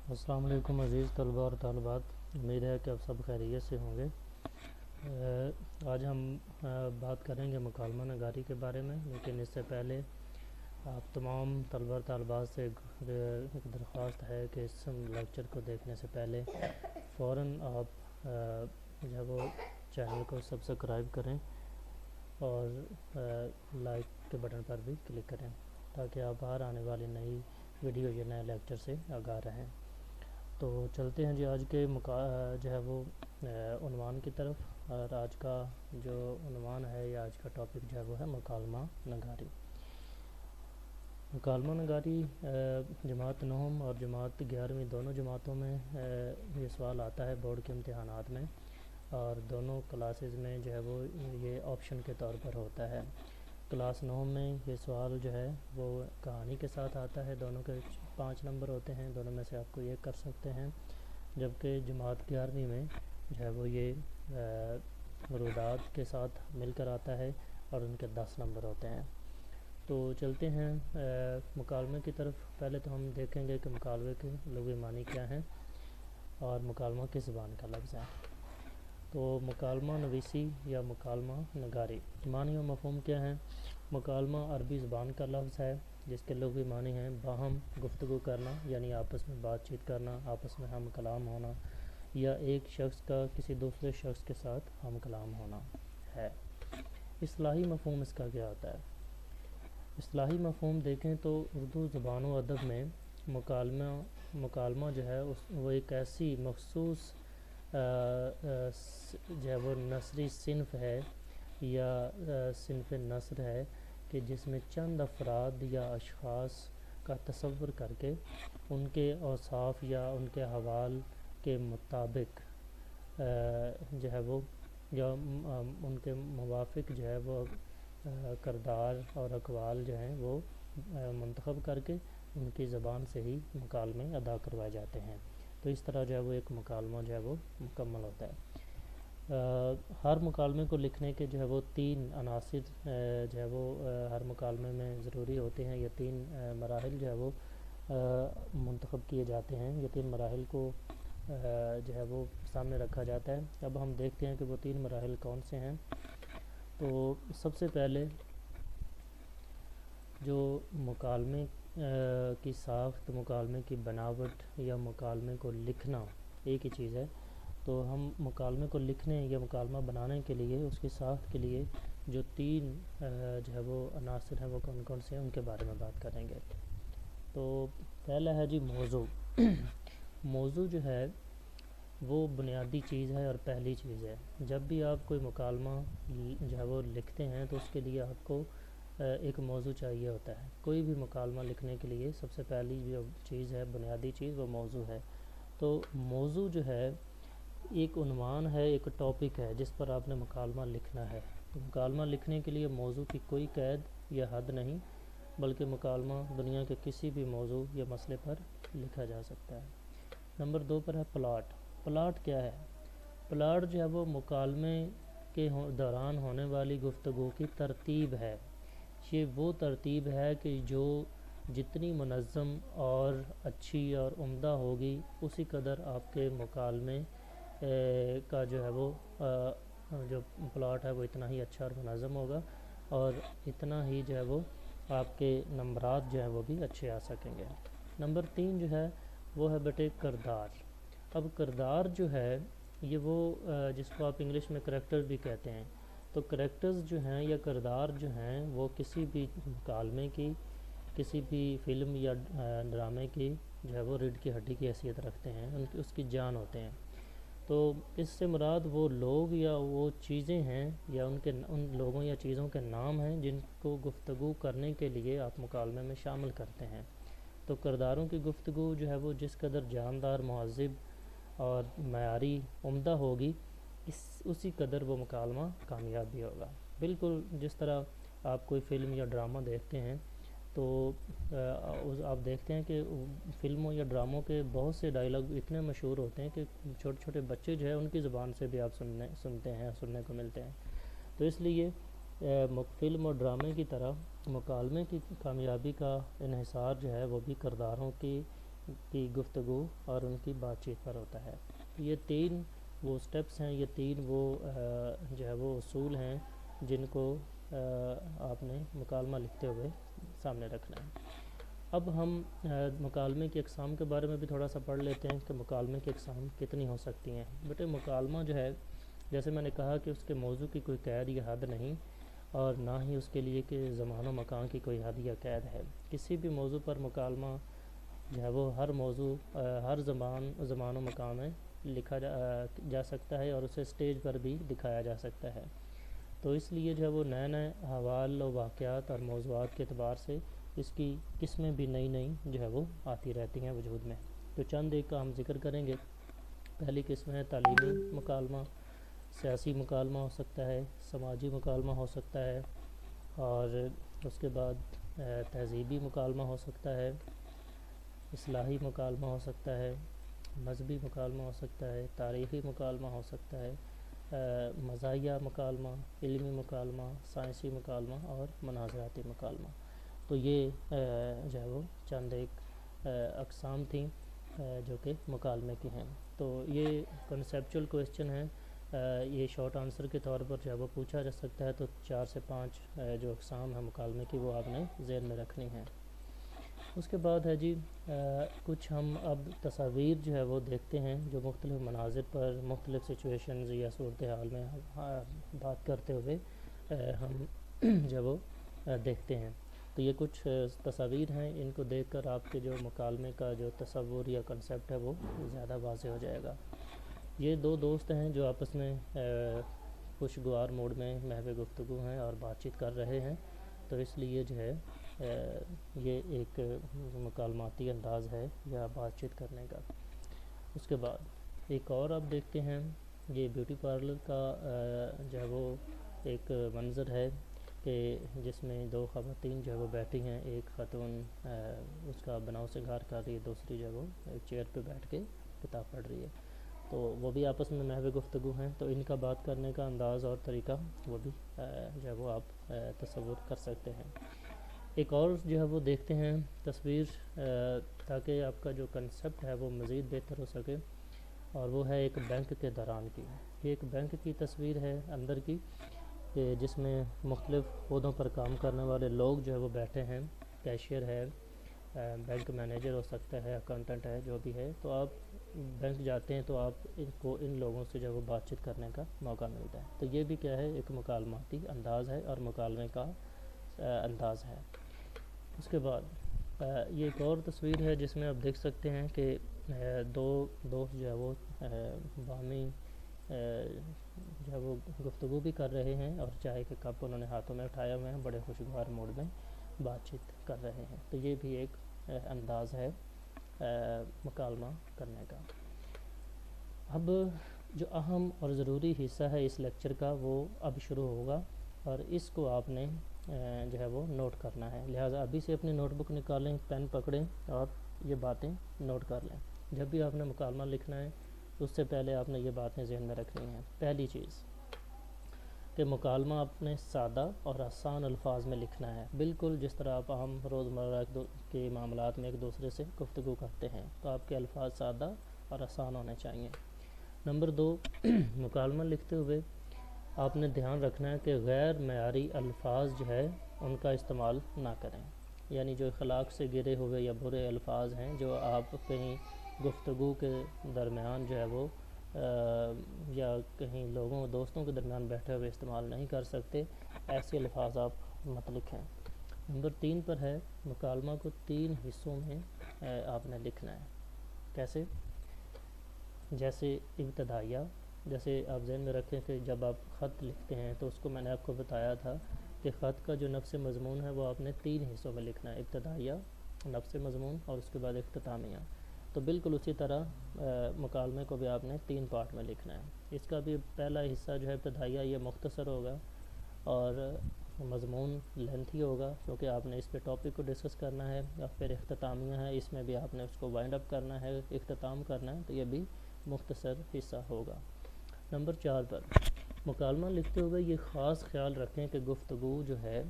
السلام علیکم عزیز طلباء اور طالبات، امید ہے کہ آپ سب خیریت سے ہوں گے۔ آج ہم بات کریں گے مکالمہ نگاری کے بارے میں، لیکن اس سے پہلے آپ تمام طلباء اور طالبات سے ایک درخواست ہے کہ اس لیکچر کو دیکھنے سے پہلے فوراً آپ جو ہے وہ چینل کو سبسکرائب کریں اور لائک کے بٹن پر بھی کلک کریں تاکہ آپ باہر آنے والی نئی ویڈیو یا نئے لیکچر سے آگاہ رہیں۔ تو چلتے ہیں جی آج کے جو ہے وہ عنوان کی طرف، اور آج کا جو عنوان ہے یا آج کا ٹاپک جو ہے وہ ہے مکالمہ نگاری۔ مکالمہ نگاری جماعت نہم اور جماعت 11ویں دونوں جماعتوں میں یہ سوال آتا ہے بورڈ کے امتحانات میں، اور دونوں کلاسز میں جو ہے وہ یہ آپشن کے طور پر ہوتا ہے۔ کلاس 9 میں یہ سوال جو ہے وہ کہانی کے ساتھ آتا ہے، دونوں کے 5 نمبر ہوتے ہیں، دونوں میں سے آپ کو یہ کر سکتے ہیں، جبکہ جماعت 11ویں میں جو ہے وہ یہ روداد کے ساتھ مل کر آتا ہے اور ان کے 10 نمبر ہوتے ہیں۔ تو چلتے ہیں مکالمے کی طرف۔ پہلے تو ہم دیکھیں گے کہ مکالمے کے لغوی معنی کیا ہیں اور مکالمہ کس زبان کا لفظ ہے۔ تو مکالمہ نویسی یا مکالمہ نگاری، معنی و مفہوم کیا ہیں؟ مکالمہ عربی زبان کا لفظ ہے جس کے لغوی معنی ہیں باہم گفتگو کرنا، یعنی آپس میں بات چیت کرنا، آپس میں ہم کلام ہونا، یا ایک شخص کا کسی دوسرے شخص کے ساتھ ہم کلام ہونا ہے۔ اصطلاحی مفہوم اس کا کیا ہوتا ہے؟ اصطلاحی مفہوم دیکھیں تو اردو زبان و ادب میں مکالمہ جو ہے وہ ایک ایسی مخصوص جو ہے وہ نثری صنف ہے یا صنف نثر ہے کہ جس میں چند افراد یا اشخاص کا تصور کر کے ان کے اوصاف یا ان کے احوال کے مطابق جو ہے وہ یا ان کے موافق جو ہے وہ کردار اور اقوال جو ہیں وہ منتخب کر کے ان کی زبان سے ہی مکالمے ادا کروائے جاتے ہیں۔ تو اس طرح جو ہے وہ ایک مکالمہ جو ہے وہ مکمل ہوتا ہے۔ ہر مکالمے کو لکھنے کے جو ہے وہ 3 عناصر جو ہے وہ ہر مکالمے میں ضروری ہوتے ہیں، یا 3 مراحل جو ہے وہ منتخب کیے جاتے ہیں، یہ 3 مراحل کو جو ہے وہ سامنے رکھا جاتا ہے۔ اب ہم دیکھتے ہیں کہ وہ 3 مراحل کون سے ہیں۔ تو سب سے پہلے جو مکالمے کی ساخت، مکالمے کی بناوٹ یا مکالمے کو لکھنا ایک ہی چیز ہے، تو ہم مکالمے کو لکھنے یا مکالمہ بنانے کے لیے اس کی ساخت کے لیے جو 3 جو ہے وہ عناصر ہیں وہ کون کون سے ہیں ان کے بارے میں بات کریں گے۔ تو پہلا ہے جی موضوع۔ موضوع جو ہے وہ بنیادی چیز ہے اور پہلی چیز ہے۔ جب بھی آپ کوئی مکالمہ جو ہے وہ لکھتے ہیں تو اس کے لیے آپ کو ایک موضوع چاہیے ہوتا ہے۔ کوئی بھی مکالمہ لکھنے کے لیے سب سے پہلی جو چیز ہے، بنیادی چیز، وہ موضوع ہے۔ تو موضوع جو ہے ایک عنوان ہے، ایک ٹاپک ہے جس پر آپ نے مکالمہ لکھنا ہے۔ تو مکالمہ لکھنے کے لیے موضوع کی کوئی قید یا حد نہیں، بلکہ مکالمہ دنیا کے کسی بھی موضوع یا مسئلے پر لکھا جا سکتا ہے۔ نمبر 2 پر ہے پلاٹ۔ پلاٹ کیا ہے؟ پلاٹ جو ہے وہ مکالمے کے دوران ہونے والی گفتگو کی ترتیب ہے۔ یہ وہ ترتیب ہے کہ جو جتنی منظم اور اچھی اور عمدہ ہوگی اسی قدر آپ کے مکالمے کا جو ہے وہ جو پلاٹ ہے وہ اتنا ہی اچھا اور منظم ہوگا، اور اتنا ہی جو ہے وہ آپ کے نمبرات جو ہیں وہ بھی اچھے آ سکیں گے۔ نمبر 3 جو ہے وہ ہے بیٹے کردار۔ اب کردار جو ہے یہ وہ جس کو آپ انگلش میں کریکٹر بھی کہتے ہیں۔ تو کریکٹرز جو ہیں یا کردار جو ہیں وہ کسی بھی مکالمے کی، کسی بھی فلم یا ڈرامے کی جو ہے وہ ریڑھ کی ہڈی کی حیثیت رکھتے ہیں، اس کی جان ہوتے ہیں۔ تو اس سے مراد وہ لوگ یا وہ چیزیں ہیں یا ان لوگوں یا چیزوں کے نام ہیں جن کو گفتگو کرنے کے لیے آپ مکالمے میں شامل کرتے ہیں۔ تو کرداروں کی گفتگو جو ہے وہ جس قدر جاندار، مہذب اور معیاری، عمدہ ہوگی اسی قدر وہ مکالمہ کامیاب بھی ہوگا۔ بالکل جس طرح آپ کوئی فلم یا ڈرامہ دیکھتے ہیں تو آپ دیکھتے ہیں کہ فلموں یا ڈراموں کے بہت سے ڈائلاگ اتنے مشہور ہوتے ہیں کہ چھوٹے چھوٹے بچے جو ہیں ان کی زبان سے بھی آپ سننے کو ملتے ہیں۔ تو اس لیے فلم اور ڈرامے کی طرح مکالمے کی کامیابی کا انحصار جو ہے وہ بھی کرداروں کی کی گفتگو اور ان کی بات چیت پر ہوتا ہے۔ یہ 3 وہ سٹیپس ہیں، یہ 3 وہ جو ہے وہ اصول ہیں جن کو آپ نے مکالمہ لکھتے ہوئے سامنے رکھنا ہے۔ اب ہم مکالمے کی اقسام کے بارے میں بھی تھوڑا سا پڑھ لیتے ہیں کہ مکالمے کی اقسام کتنی ہو سکتی ہیں۔ بیٹے مکالمہ جو ہے، جیسے میں نے کہا کہ اس کے موضوع کی کوئی قید یا حد نہیں، اور نہ ہی اس کے لیے کہ زمان و مکان کی کوئی حد یا قید ہے۔ کسی بھی موضوع پر مکالمہ جو ہے وہ ہر موضوع ہر زمان و مکان میں لکھا جا سکتا ہے، اور اسے اسٹیج پر بھی دکھایا جا سکتا ہے۔ تو اس لیے جو ہے وہ نئے نئے احوال و واقعات اور موضوعات کے اعتبار سے اس کی قسمیں بھی نئی نئی جو ہے وہ آتی رہتی ہیں وجود میں۔ تو چند ایک کا ہم ذکر کریں گے۔ پہلی قسم ہے تعلیمی مکالمہ، سیاسی مکالمہ ہو سکتا ہے، سماجی مکالمہ ہو سکتا ہے، اور اس کے بعد تہذیبی مکالمہ ہو سکتا ہے، اصلاحی مکالمہ ہو سکتا ہے، مذہبی مکالمہ ہو سکتا ہے، تاریخی مکالمہ ہو سکتا ہے، مزاحیہ مکالمہ، علمی مکالمہ، سائنسی مکالمہ اور مناظراتی مکالمہ۔ تو یہ جو ہے وہ چند ایک اقسام تھیں جو کہ مکالمے کی ہیں۔ تو یہ کنسیپچول کویسچن ہیں، یہ شارٹ آنسر کے طور پر جو ہے وہ پوچھا جا سکتا ہے۔ تو 4 سے 5 جو اقسام ہیں مکالمے کی وہ آپ نے ذہن میں رکھنی ہیں۔ اس کے بعد ہے جی کچھ ہم اب تصاویر جو ہے وہ دیکھتے ہیں جو مختلف مناظر پر مختلف سچویشنز یا صورتحال میں بات کرتے ہوئے ہم جو وہ دیکھتے ہیں۔ تو یہ کچھ تصاویر ہیں، ان کو دیکھ کر آپ کے جو مکالمے کا جو تصور یا کنسیپٹ ہے وہ زیادہ واضح ہو جائے گا۔ یہ 2 دوست ہیں جو آپس میں خوشگوار موڈ میں محو گفتگو ہیں اور بات چیت کر رہے ہیں، تو اس لیے جو ہے یہ ایک مکالماتی انداز ہے یا بات چیت کرنے کا۔ اس کے بعد ایک اور آپ دیکھتے ہیں، یہ بیوٹی پارلر کا جو ہے وہ ایک منظر ہے کہ جس میں 2 خواتین جو ہے وہ بیٹھی ہیں، ایک خاتون اس کا بناؤ سنگار کر رہی ہے، دوسری جو ہے وہ ایک چیئر پہ بیٹھ کے کتاب پڑھ رہی ہے، تو وہ بھی آپس میں محو گفتگو ہیں۔ تو ان کا بات کرنے کا انداز اور طریقہ وہ بھی جو ہے وہ آپ تصور کر سکتے ہیں۔ ایک اور جو ہے وہ دیکھتے ہیں تصویر تاکہ آپ کا جو کنسیپٹ ہے وہ مزید بہتر ہو سکے، اور وہ ہے ایک بینک کے دوران کی۔ یہ ایک بینک کی تصویر ہے اندر کی، کہ جس میں مختلف عہدوں پر کام کرنے والے لوگ جو ہے وہ بیٹھے ہیں، کیشیئر ہے، بینک مینیجر ہو سکتا ہے، اکاؤنٹنٹ ہے، جو بھی ہے۔ تو آپ بینک جاتے ہیں تو آپ ان لوگوں سے جو ہے وہ بات چیت کرنے کا موقع ملتا ہے۔ تو یہ بھی کیا ہے، ایک مکالماتی انداز ہے اور مکالمے کا انداز ہے۔ اس کے بعد یہ ایک اور تصویر ہے جس میں آپ دیکھ سکتے ہیں کہ 2 دوست جو ہے وہ باہمی جو ہے وہ گفتگو بھی کر رہے ہیں، اور چائے کے کپ انہوں نے ہاتھوں میں اٹھائے ہوئے ہیں، بڑے خوشگوار موڈ میں بات چیت کر رہے ہیں۔ تو یہ بھی ایک انداز ہے مکالمہ کرنے کا۔ اب جو اہم اور ضروری حصہ ہے اس لیکچر کا وہ اب شروع ہوگا، اور اس کو آپ نے جو ہے وہ نوٹ کرنا ہے۔ لہٰذا ابھی سے اپنی نوٹ بک نکالیں، پین پکڑیں اور یہ باتیں نوٹ کر لیں۔ جب بھی آپ نے مکالمہ لکھنا ہے اس سے پہلے آپ نے یہ باتیں ذہن میں رکھنی ہیں۔ پہلی چیز کہ مکالمہ آپ نے سادہ اور آسان الفاظ میں لکھنا ہے، بالکل جس طرح آپ عام روزمرہ کے معاملات میں ایک دوسرے سے گفتگو کرتے ہیں، تو آپ کے الفاظ سادہ اور آسان ہونے چاہیے۔ نمبر 2، مکالمہ لکھتے ہوئے آپ نے دھیان رکھنا ہے کہ غیر معیاری الفاظ جو ہے ان کا استعمال نہ کریں، یعنی جو اخلاق سے گرے ہوئے یا برے الفاظ ہیں جو آپ کہیں گفتگو کے درمیان جو ہے وہ یا کہیں لوگوں دوستوں کے درمیان بیٹھے ہوئے استعمال نہیں کر سکتے، ایسے الفاظ آپ مت لکھیں۔ نمبر 3 پر ہے، مکالمہ کو 3 حصوں میں آپ نے لکھنا ہے۔ کیسے؟ جیسے ابتدائیہ، جیسے آپ ذہن میں رکھیں کہ جب آپ خط لکھتے ہیں تو اس کو میں نے آپ کو بتایا تھا کہ خط کا جو نفس مضمون ہے وہ آپ نے 3 حصوں میں لکھنا ہے، ابتدائیہ، نفس مضمون اور اس کے بعد اختتامیہ۔ تو بالکل اسی طرح مکالمے کو بھی آپ نے 3 پارٹ میں لکھنا ہے۔ اس کا بھی پہلا حصہ جو ہے ابتدائیہ، یہ مختصر ہوگا اور مضمون لینتھی ہوگا کیونکہ آپ نے اس پہ ٹاپک کو ڈسکس کرنا ہے، یا پھر اختتامیہ ہے، اس میں بھی آپ نے اس کو وائنڈ اپ کرنا ہے، اختتام کرنا ہے، تو یہ بھی مختصر حصہ ہوگا۔ نمبر 4 پر مکالمہ لکھتے ہوئے یہ خاص خیال رکھیں کہ گفتگو جو ہے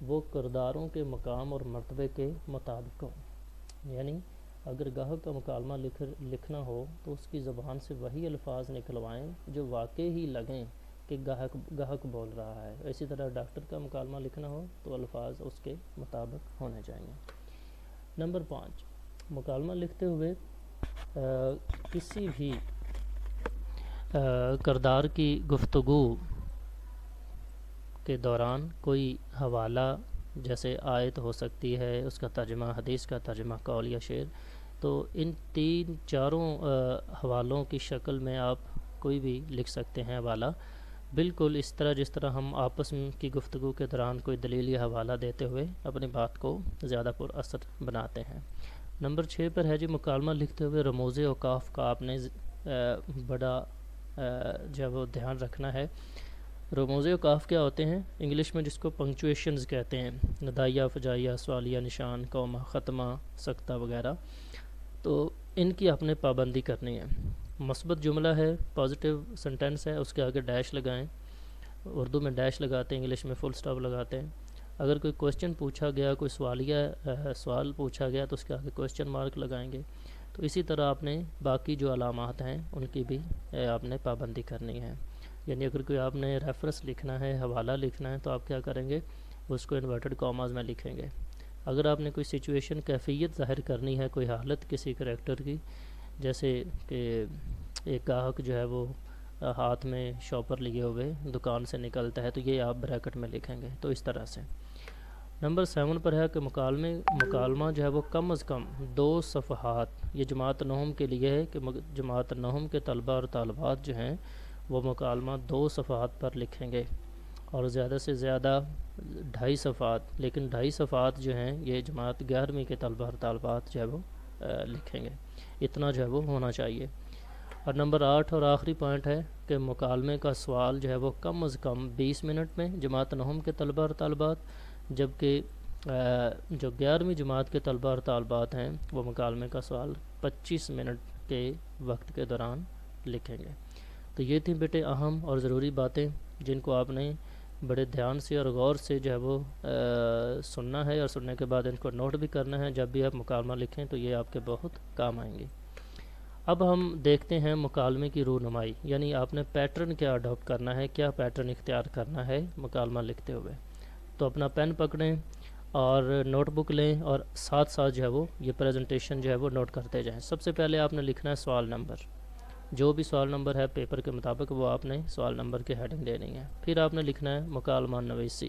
وہ کرداروں کے مقام اور مرتبے کے مطابق ہو، یعنی اگر گاہک کا مکالمہ لکھنا ہو تو اس کی زبان سے وہی الفاظ نکلوائیں جو واقعی ہی لگیں کہ گاہک بول رہا ہے. اسی طرح ڈاکٹر کا مکالمہ لکھنا ہو تو الفاظ اس کے مطابق ہونے چاہئیں. نمبر 5، مکالمہ لکھتے ہوئے کسی بھی کردار کی گفتگو کے دوران کوئی حوالہ جیسے آیت ہو سکتی ہے، اس کا ترجمہ، حدیث کا ترجمہ، قول یا شعر، تو ان 3-4 حوالوں کی شکل میں آپ کوئی بھی لکھ سکتے ہیں حوالہ، بالکل اس طرح جس طرح ہم آپس کی گفتگو کے دوران کوئی دلیل یا حوالہ دیتے ہوئے اپنی بات کو زیادہ پر اثر بناتے ہیں. نمبر 6 پر ہے جی مکالمہ لکھتے ہوئے رموز اوقاف کا آپ نے بڑا جب وہ دھیان رکھنا ہے. رموز اوقاف کیا ہوتے ہیں؟ انگلش میں جس کو پنکچویشنز کہتے ہیں، ندائیہ، فجائیہ، سوالیہ نشان، کومہ، ختمہ، سکتہ وغیرہ. تو ان کی آپ نے پابندی کرنی ہے. مثبت جملہ ہے، پازیٹیو سنٹینس ہے، اس کے آگے ڈیش لگائیں. اردو میں ڈیش لگاتے ہیں، انگلش میں فل سٹاپ لگاتے ہیں. اگر کوئی کویسچن پوچھا گیا، کوئی سوال پوچھا گیا تو اس کے آگے کویسچن مارک لگائیں گے. تو اسی طرح آپ نے باقی جو علامات ہیں ان کی بھی آپ نے پابندی کرنی ہے. یعنی اگر کوئی آپ نے ریفرنس لکھنا ہے، حوالہ لکھنا ہے، تو آپ کیا کریں گے؟ اس کو انورٹڈ کاماز میں لکھیں گے. اگر آپ نے کوئی سچویشن، کیفیت ظاہر کرنی ہے، کوئی حالت کسی کریکٹر کی، جیسے کہ ایک گاہک جو ہے وہ ہاتھ میں شاپر لیے ہوئے دکان سے نکلتا ہے، تو یہ آپ بریکٹ میں لکھیں گے. تو اس طرح سے. نمبر 7 پر ہے کہ مکالمہ جو ہے وہ کم از کم 2 صفحات، یہ جماعت نہم کے لیے ہے کہ جماعت نہم کے طلبہ اور طالبات جو ہیں وہ مکالمہ 2 صفحات پر لکھیں گے، اور زیادہ سے زیادہ 2.5 صفحات. لیکن 2.5 صفحات جو ہیں یہ جماعت 11ویں کے طلبہ اور طالبات جو ہے وہ لکھیں گے. اتنا جو ہے وہ ہونا چاہیے. اور نمبر 8 اور آخری پوائنٹ ہے کہ مکالمے کا سوال جو ہے وہ کم از کم 20 منٹ میں جماعت نہم کے طلبہ اور طالبات، جبکہ جو 11ویں جماعت کے طلبہ اور طالبات ہیں وہ مکالمے کا سوال 25 منٹ کے وقت کے دوران لکھیں گے. تو یہ تھیں بیٹے اہم اور ضروری باتیں جن کو آپ نے بڑے دھیان سے اور غور سے جو ہے وہ سننا ہے، اور سننے کے بعد ان کو نوٹ بھی کرنا ہے. جب بھی آپ مکالمہ لکھیں تو یہ آپ کے بہت کام آئیں گے. اب ہم دیکھتے ہیں مکالمے کی رونمائی، یعنی آپ نے پیٹرن کیا اڈاپٹ کرنا ہے، کیا پیٹرن اختیار کرنا ہے مکالمہ لکھتے ہوئے. تو اپنا پین پکڑیں اور نوٹ بک لیں، اور ساتھ ساتھ جو ہے وہ یہ پریزنٹیشن جو ہے وہ نوٹ کرتے جائیں. سب سے پہلے آپ نے لکھنا ہے سوال نمبر، جو بھی سوال نمبر ہے پیپر کے مطابق وہ آپ نے سوال نمبر کی ہیڈنگ دینی ہے. پھر آپ نے لکھنا ہے مکالمہ نویسی،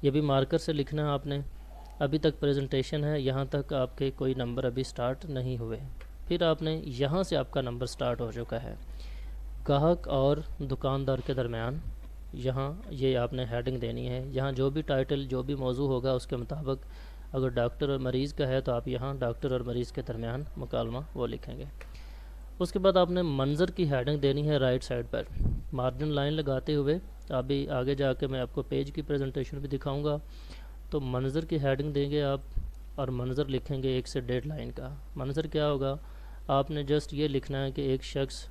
یہ بھی مارکر سے لکھنا ہے آپ نے. ابھی تک پریزنٹیشن ہے، یہاں تک آپ کے کوئی نمبر ابھی سٹارٹ نہیں ہوئے. پھر آپ نے یہاں سے آپ کا نمبر سٹارٹ ہو چکا ہے. گاہک اور دکاندار کے درمیان یہاں یہ آپ نے ہیڈنگ دینی ہے. یہاں جو بھی ٹائٹل، جو بھی موضوع ہوگا اس کے مطابق، اگر ڈاکٹر اور مریض کا ہے تو آپ یہاں ڈاکٹر اور مریض کے درمیان مکالمہ وہ لکھیں گے. اس کے بعد آپ نے منظر کی ہیڈنگ دینی ہے رائٹ سائڈ پر مارجن لائن لگاتے ہوئے. ابھی آگے جا کے میں آپ کو پیج کی پریزنٹیشن بھی دکھاؤں گا. تو منظر کی ہیڈنگ دیں گے آپ، اور منظر لکھیں گے 1 سے 1.5 لائن کا. منظر کیا ہوگا؟ آپ نے جسٹ یہ لکھنا ہے کہ ایک شخص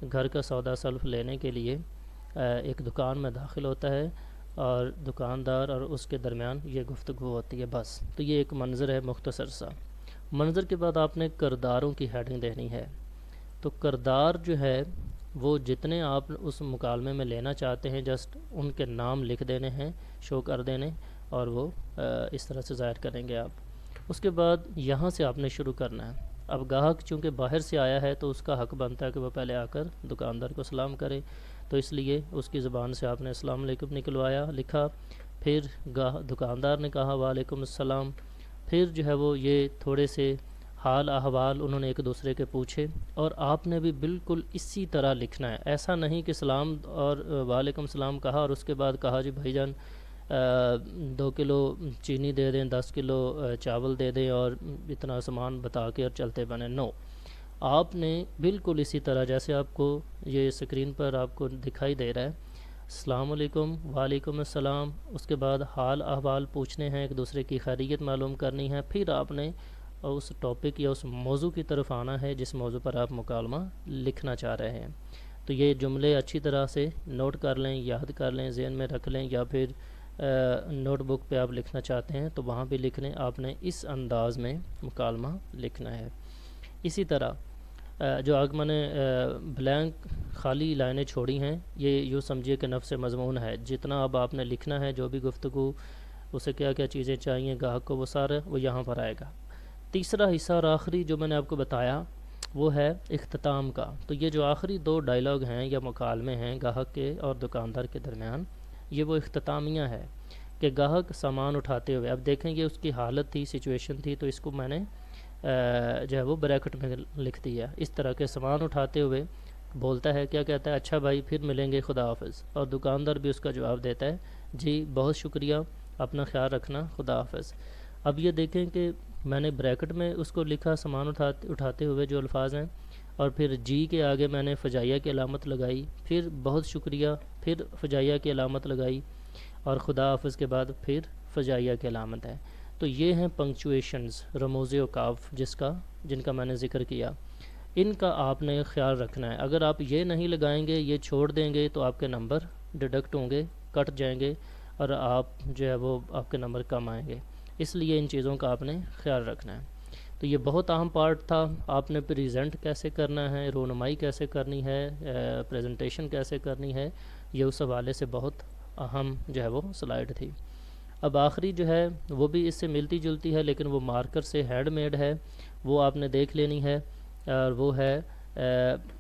گھر کا سودا سلف لینے کے لیے ایک دکان میں داخل ہوتا ہے، اور دکاندار اور اس کے درمیان یہ گفتگو ہوتی ہے، بس. تو یہ ایک منظر ہے مختصر سا. منظر کے بعد آپ نے کرداروں کی ہیڈنگ دینی ہے. تو کردار جو ہے وہ جتنے آپ اس مکالمے میں لینا چاہتے ہیں جسٹ ان کے نام لکھ دینے ہیں، شو کر دینے، اور وہ اس طرح سے ظاہر کریں گے آپ. اس کے بعد یہاں سے آپ نے شروع کرنا ہے. اب گاہک چونکہ باہر سے آیا ہے تو اس کا حق بنتا ہے کہ وہ پہلے آ کر دکاندار کو سلام کرے. تو اس لیے اس کی زبان سے آپ نے السلام علیکم نکلوایا، لکھا. پھر دکاندار نے کہا وعلیکم السلام. پھر جو ہے وہ یہ تھوڑے سے حال احوال انہوں نے ایک دوسرے کے پوچھے، اور آپ نے بھی بالکل اسی طرح لکھنا ہے. ایسا نہیں کہ سلام اور وعلیکم السلام کہا اور اس کے بعد کہا جی بھائی جان 2 کلو چینی دے دیں، 10 کلو چاول دے دیں، اور اتنا سامان بتا کے اور چلتے بنے. نو، آپ نے بالکل اسی طرح جیسے آپ کو یہ اسکرین پر آپ کو دکھائی دے رہا ہے، السلام علیکم، وعلیکم السلام. اس کے بعد حال احوال پوچھنے ہیں، ایک دوسرے کی خیریت معلوم کرنی ہے. پھر آپ نے اس ٹاپک یا اس موضوع کی طرف آنا ہے جس موضوع پر آپ مکالمہ لکھنا چاہ رہے ہیں. تو یہ جملے اچھی طرح سے نوٹ کر لیں، یاد کر لیں، ذہن میں رکھ لیں، یا پھر نوٹ بک پہ آپ لکھنا چاہتے ہیں تو وہاں بھی لکھ لیں، آپ نے اس انداز میں مکالمہ لکھنا ہے۔ اسی طرح جو آگے میں نے بلینک خالی لائنیں چھوڑی ہیں، یہ یوں سمجھیے کہ نفس مضمون ہے، جتنا اب آپ نے لکھنا ہے، جو بھی گفتگو، اسے کیا کیا چیزیں چاہیے گاہک کو، وہ سارا وہ یہاں پر آئے گا۔ تیسرا حصہ اور آخری جو میں نے آپ کو بتایا وہ ہے اختتام کا۔ تو یہ جو آخری 2 ڈائلاگ ہیں یا مکالمے ہیں گاہک کے اور دکاندار کے درمیان، یہ وہ اختتامیہ ہے کہ گاہک سامان اٹھاتے ہوئے، اب دیکھیں یہ اس کی حالت تھی، سچویشن تھی، تو اس کو میں نے جو ہے وہ بریکٹ میں لکھ دیا۔ اس طرح کے سامان اٹھاتے ہوئے بولتا ہے، کیا کہتا ہے؟ اچھا بھائی پھر ملیں گے، خدا حافظ۔ اور دکاندار بھی اس کا جواب دیتا ہے، جی بہت شکریہ، اپنا خیال رکھنا، خدا حافظ۔ اب یہ دیکھیں کہ میں نے بریکٹ میں اس کو لکھا سامان اٹھاتے ہوئے جو الفاظ ہیں، اور پھر جی کے آگے میں نے فجائیہ کی علامت لگائی، پھر بہت شکریہ، پھر فجائیہ کی علامت لگائی، اور خدا حافظ کے بعد پھر فجائیہ کی علامت ہے۔ تو یہ ہیں پنکچویشنز، رموز اوقاف جن کا میں نے ذکر کیا۔ ان کا آپ نے خیال رکھنا ہے۔ اگر آپ یہ نہیں لگائیں گے، یہ چھوڑ دیں گے، تو آپ کے نمبر ڈیڈکٹ ہوں گے، کٹ جائیں گے، اور آپ جو ہے وہ آپ کے نمبر کم آئیں گے۔ اس لیے ان چیزوں کا آپ نے خیال رکھنا ہے۔ تو یہ بہت اہم پارٹ تھا، آپ نے پریزنٹ کیسے کرنا ہے، رونمائی کیسے کرنی ہے، پریزنٹیشن کیسے کرنی ہے، یہ اس حوالے سے بہت اہم جو ہے وہ سلائیڈ تھی۔ اب آخری جو ہے وہ بھی اس سے ملتی جلتی ہے، لیکن وہ مارکر سے ہینڈ میڈ ہے، وہ آپ نے دیکھ لینی ہے، اور وہ ہے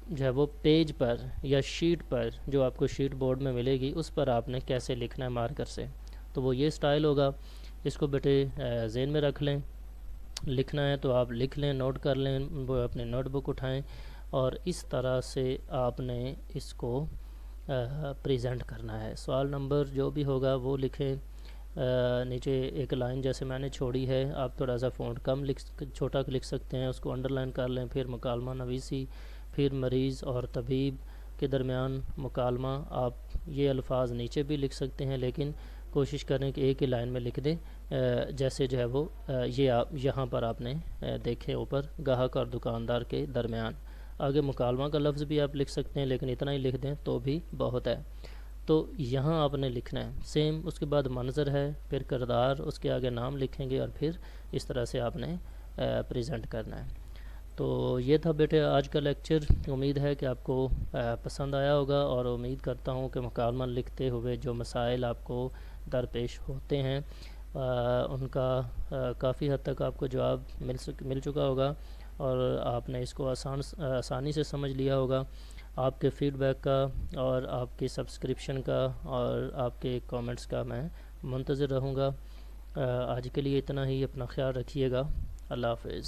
جو ہے وہ پیج پر یا شیٹ پر، جو آپ کو شیٹ بورڈ میں ملے گی، اس پر آپ نے کیسے لکھنا ہے مارکر سے۔ تو وہ یہ سٹائل ہوگا، اس کو بیٹے ذہن میں رکھ لیں، لکھنا ہے تو آپ لکھ لیں، نوٹ کر لیں، وہ اپنے نوٹ بک اٹھائیں، اور اس طرح سے آپ نے اس کو پریزنٹ کرنا ہے۔ سوال نمبر جو بھی ہوگا وہ لکھیں، نیچے ایک لائن جیسے میں نے چھوڑی ہے، آپ تھوڑا سا فونٹ چھوٹا لکھ سکتے ہیں، اس کو انڈر لائن کر لیں، پھر مکالمہ نویسی، پھر مریض اور طبیب کے درمیان مکالمہ، آپ یہ الفاظ نیچے بھی لکھ سکتے ہیں، لیکن کوشش کریں کہ ایک ہی لائن میں لکھ دیں، جیسے جو ہے وہ یہ آپ یہاں پر آپ نے دیکھیں اوپر، گاہک اور دکاندار کے درمیان۔ آگے مکالمہ کا لفظ بھی آپ لکھ سکتے ہیں، لیکن اتنا ہی لکھ دیں تو بھی بہت ہے۔ تو یہاں آپ نے لکھنا ہے سیم، اس کے بعد منظر ہے، پھر کردار، اس کے آگے نام لکھیں گے، اور پھر اس طرح سے آپ نے پریزنٹ کرنا ہے۔ تو یہ تھا بیٹے آج کا لیکچر، امید ہے کہ آپ کو پسند آیا ہوگا، اور امید کرتا ہوں کہ مکالمہ لکھتے ہوئے جو مسائل آپ کو درپیش ہوتے ہیں ان کا کافی حد تک آپ کو جواب مل چکا ہوگا، اور آپ نے اس کو آسانی سے سمجھ لیا ہوگا۔ آپ کے فیڈ بیک کا اور آپ کی سبسکرپشن کا اور آپ کے کامنٹس کا میں منتظر رہوں گا۔ آج کے لیے اتنا ہی، اپنا خیال رکھیے گا، اللہ حافظ۔